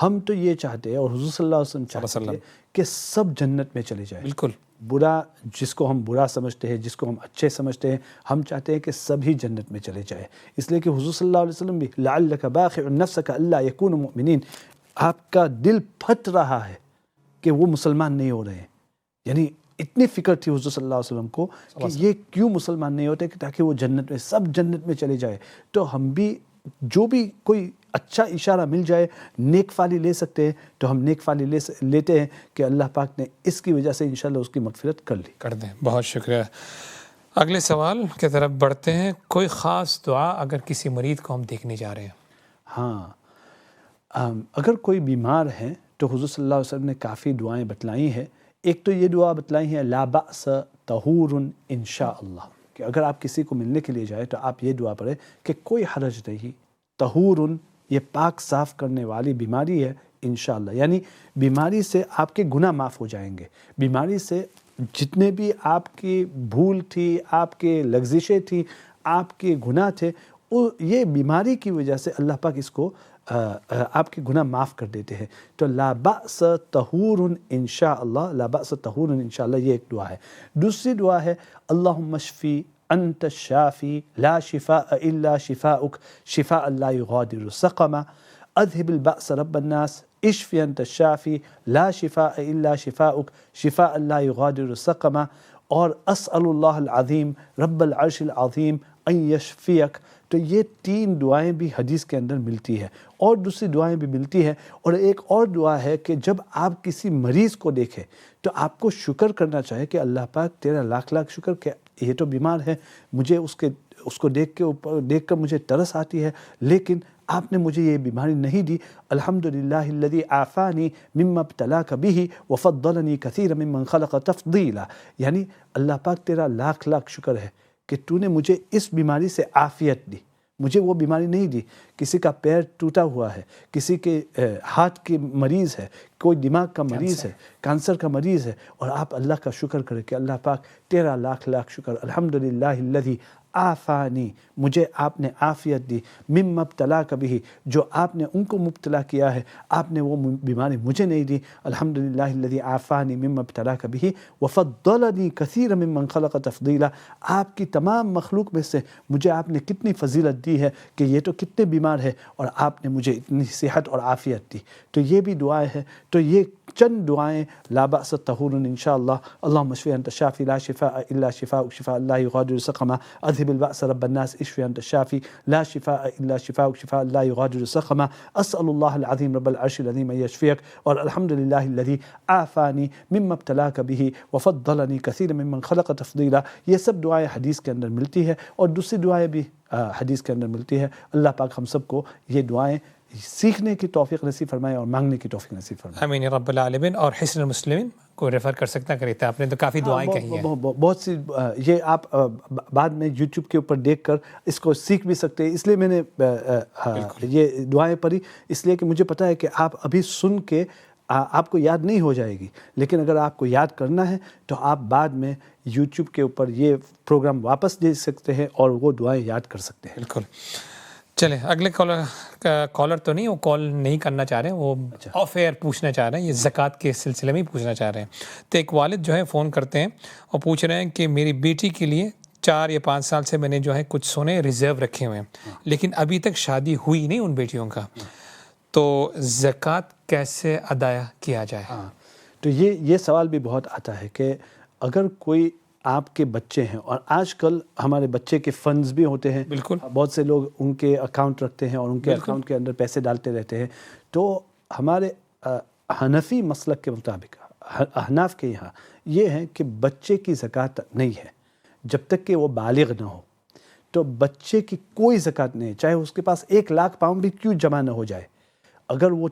ہم تو یہ چاہتے ہیں اور حضور صلی اللہ علیہ وسلم چاہتے ہیں کہ سب جنت میں چلے جائیں. بالکل, برا جس کو ہم برا سمجھتے ہیں, جس کو ہم اچھے سمجھتے ہیں, ہم چاہتے ہیں کہ سبھی جنت میں چلے جائیں. اس لیے کہ حضور صلی اللہ علیہ وسلم بھی لعلک باخع نفسک الا یکونوا مؤمنین, آپ کا دل پھٹ رہا ہے کہ وہ مسلمان نہیں ہو رہے ہیں. یعنی اتنی فکر تھی حضور صلی اللہ علیہ وسلم کو کہ یہ کیوں مسلمان نہیں ہوتے، کہ تاکہ وہ جنت میں، سب جنت میں چلے جائے. تو ہم بھی جو بھی کوئی اچھا اشارہ مل جائے، نیک فالی لے سکتے ہیں تو ہم نیک فالی لیتے ہیں کہ اللہ پاک نے اس کی وجہ سے انشاءاللہ اس کی مغفرت کر دیں. بہت شکریہ. اگلے سوال کی طرف بڑھتے ہیں. کوئی خاص دعا اگر کسی مریض کو ہم دیکھنے جا رہے ہیں؟ ہاں، اگر کوئی بیمار ہے تو حضور صلی اللہ علیہ وسلم نے کافی دعائیں بتلائی ہیں. ایک تو یہ دعا بتلائی ہے لا بأس طہور انشاءاللہ، کہ اگر آپ کسی کو ملنے کے لیے جائیں تو آپ یہ دعا پڑھیں کہ کوئی حرج نہیں، طہور یہ پاک صاف کرنے والی بیماری ہے انشاءاللہ. یعنی بیماری سے آپ کے گناہ معاف ہو جائیں گے، بیماری سے جتنے بھی آپ کی بھول تھی، آپ کے لغزشیں تھی، آپ کے گناہ تھے، یہ بیماری کی وجہ سے اللہ پاک اس کو آپ کے گناہ معاف کر دیتے ہیں. تو لا بأس طہور انشاءاللہ، لا بأس طہور انشاءاللہ، یہ ایک دعا ہے. دوسری دعا ہے اللہم اشفی انت الشافی لا شفاء الا شفاؤک شفاء لا یغادر سقما اذهب البأس رب الناس اشفی انت الشافی لا شفاء الا شفاؤک شفاء لا یغادر سقما، اور اسأل اللہ العظیم رب العرش العظیم ان یشفیک. تو یہ تین دعائیں بھی حدیث کے اندر ملتی ہے، اور دوسری دعائیں بھی ملتی ہیں. اور ایک اور دعا ہے کہ جب آپ کسی مریض کو دیکھیں تو آپ کو شکر کرنا چاہے کہ اللہ پاک تیرا لاکھ لاکھ شکر کہ یہ تو بیمار ہے، مجھے اس کو دیکھ کر مجھے ترس آتی ہے، لیکن آپ نے مجھے یہ بیماری نہیں دی. الحمدللہ الذی عافانی مما ابتلاک بہ وفضلنی کثیرا ممن خلق تفضیلا. یعنی اللہ پاک تیرا لاکھ لاکھ شکر ہے کہ تو نے مجھے اس بیماری سے عافیت دی، مجھے وہ بیماری نہیں دی. کسی کا پیر ٹوٹا ہوا ہے، کسی کے ہاتھ کے مریض ہے، کوئی دماغ کا مریض ہے، کینسر کا مریض ہے، اور آپ اللہ کا شکر کریں کہ اللہ پاک تیرا لاکھ لاکھ شکر، الحمدللہ الذی آفانی، مجھے آپ نے عافیت دی، مما ابتلاک بہ، جو آپ نے ان کو مبتلا کیا ہے آپ نے وہ بیماری مجھے نہیں دی. الحمدللہ الذی عافانی مما ابتلاک بہ وفضلنی کثیرا ممن خلق تفضیلا. آپ کی تمام مخلوق میں سے مجھے آپ نے کتنی فضیلت دی ہے کہ یہ تو کتنے بیمار ہے اور آپ نے مجھے اتنی صحت اور عافیت دی. تو یہ بھی دعائیں ہیں. تو یہ چند دعائیں لا بأس طہور انشاءاللہ. اللہم اشفی انت الشافی لا شفاء الا شفاؤک شفاء لا یغادر سقما اذهب البأس رب الناس اشفی انت الشافی لا شفاء الا شفاؤک شفاء لا یغادر سقما اسأل اللہ العظیم رب العرش العظیم ان یشفیک، اور الحمدللہ الذی عافانی مما ابتلاک بہ وفضلنی کثیرا ممن خلق تفضیلا. یہ سب دعائیں حدیث کے اندر ملتی ہے، اور دوسری دعائیں بھی حدیث کے اندر ملتی ہے. اللہ پاک ہم سب کو یہ دعائیں سیکھنے کی توفیق نصیب فرمائے اور مانگنے کی توفیق نصیب فرمائے. آمین یا رب العالمین. اور حسن المسلمین کو ریفر کر سکتا کرتے، آپ نے تو کافی دعائیں کہی ہیں. بہت سی یہ آپ بعد میں یوٹیوب کے اوپر دیکھ کر اس کو سیکھ بھی سکتے ہیں. اس لیے میں نے یہ دعائیں پڑھی، اس لیے کہ مجھے پتہ ہے کہ آپ ابھی سن کے آپ کو یاد نہیں ہو جائے گی، لیکن اگر آپ کو یاد کرنا ہے تو آپ بعد میں یوٹیوب کے اوپر یہ پروگرام واپس دے سکتے ہیں اور وہ دعائیں یاد کر سکتے ہیں. بالکل. چلیں اگلے کالر تو نہیں، وہ کال نہیں کرنا چاہ رہے ہیں، وہ آف ایئر پوچھنا چاہ رہے ہیں، یہ زکوٰۃ کے سلسلے میں ہی پوچھنا چاہ رہے ہیں. تو ایک والد جو ہے فون کرتے ہیں اور پوچھ رہے ہیں کہ میری بیٹی کے لیے 4 یا 5 سال سے میں نے جو ہے کچھ سونے ریزرو رکھے ہوئے ہیں، لیکن ابھی تک شادی ہوئی نہیں ان بیٹیوں کا، تو زکوٰۃ کیسے ادا کیا جائے؟ تو یہ سوال بھی بہت آتا ہے کہ اگر کوئی آپ کے بچے ہیں، اور آج کل ہمارے بچے کے فنڈز بھی ہوتے ہیں، بالکل بہت سے لوگ ان کے اکاؤنٹ رکھتے ہیں اور ان کے اکاؤنٹ کے اندر پیسے ڈالتے رہتے ہیں. تو ہمارے حنفی مسلک کے مطابق، احناف کے یہاں یہ ہے کہ بچے کی زکوٰۃ نہیں ہے جب تک کہ وہ بالغ نہ ہو. تو بچے کی کوئی زکوٰۃ نہیں ہے، چاہے اس کے پاس 1 لاکھ پاؤنڈ بھی کیوں جمع نہ ہو جائے. اگر وہ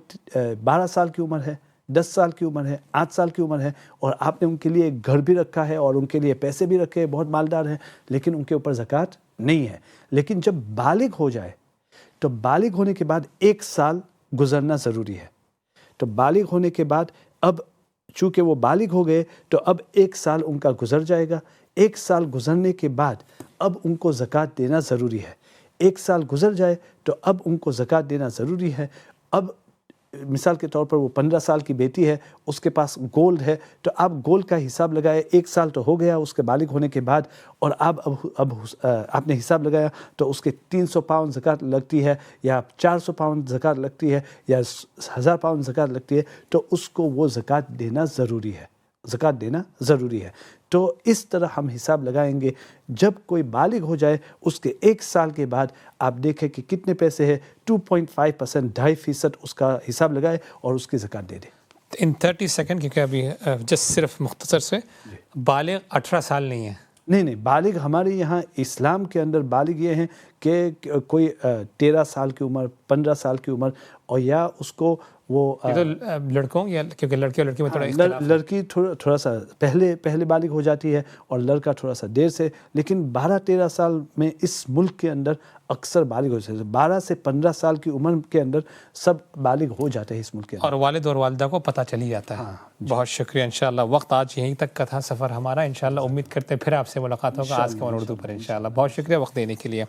12 سال کی عمر ہے، 10 سال کی عمر ہے، 8 سال کی عمر ہے، اور آپ نے ان کے لیے ایک گھر بھی رکھا ہے اور ان کے لیے پیسے بھی رکھے ہیں، بہت مالدار ہیں، لیکن ان کے اوپر زکوٰۃ نہیں ہے. لیکن جب بالغ ہو جائے تو بالغ ہونے کے بعد 1 سال گزرنا ضروری ہے. تو بالغ ہونے کے بعد اب چونکہ وہ بالغ ہو گئے تو اب 1 سال ان کا گزر جائے گا. 1 سال گزرنے کے بعد اب ان کو زکوٰۃ دینا ضروری ہے. 1 سال گزر جائے تو اب ان کو زکوٰۃ دینا ضروری ہے. اب مثال کے طور پر وہ 15 سال کی بیٹی ہے, اس کے پاس گولڈ ہے, تو آپ گولڈ کا حساب لگائے, 1 سال تو ہو گیا اس کے بالغ ہونے کے بعد, اور اب آپ نے حساب لگایا تو اس کے 300 پاؤنڈ زکوٰۃ لگتی ہے, یا 400 پاؤنڈ زکوٰۃ لگتی ہے, یا 1000 پاؤنڈ زکوٰۃ لگتی ہے, تو اس کو وہ زکوٰۃ دینا ضروری ہے, زکوٰۃ دینا ضروری ہے. تو اس طرح ہم حساب لگائیں گے. جب کوئی بالغ ہو جائے اس کے 1 سال کے بعد آپ دیکھیں کہ کتنے پیسے ہے, 2.5%, 2.5% اس کا حساب لگائے اور اس کی زکوٰۃ دے دے. ان 30 سیکنڈ, کیونکہ ابھی جسٹ صرف مختصر سے, بالغ 18 سال نہیں ہے. نہیں, بالغ ہمارے یہاں اسلام کے اندر بالغ یہ ہیں کہ کوئی 13 سال کی عمر, 15 سال کی عمر, اور یا اس کو وہ تو لڑکوں, یا کیونکہ لڑکے اور لڑکی میں تھوڑا اختلاف ہے. لڑکی تھوڑا سا پہلے بالغ ہو جاتی ہے اور لڑکا تھوڑا سا دیر سے, لیکن 12-13 سال میں اس ملک کے اندر اکثر بالغ ہو جاتے ہیں. 12 سے 15 سال کی عمر کے اندر سب بالغ ہو جاتے ہیں اس ملک کے اندر, اور والد اور والدہ کو پتہ چل ہی جاتا ہے. بہت شکریہ. انشاءاللہ وقت آج یہیں تک کا تھا, سفر ہمارا. انشاءاللہ امید کرتے ہیں پھر آپ سے ملاقات ہوگا آج کے مان اردو پر انشاءاللہ. بہت شکریہ وقت دینے کے لیے.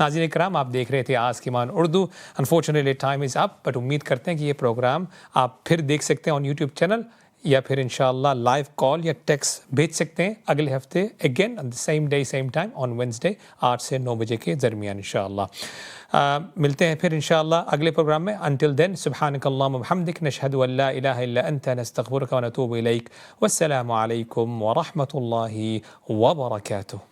ناظرین کرام, آپ دیکھ رہے تھے آج کے مان Urdu. Unfortunately time is up, but امید کرتے ہیں کہ یہ پروگرام آپ پھر دیکھ سکتے ہیں آن یوٹیوب چینل, یا پھر انشاءاللہ لائیو کال یا ٹیکسٹ بھیج سکتے ہیں اگلے ہفتے again on same day same time on Wednesday 8 سے 9 بجے کے درمیان انشاءاللہ. ملتے ہیں پھر انشاءاللہ اگلے پروگرام میں. انٹل دین, سبحانک اللہم وبحمدک, نشہد ان لا الہ الا انت, نستغفرک ونتوب الیک. والسلام علیکم ورحمۃ اللہ وبرکاتہ.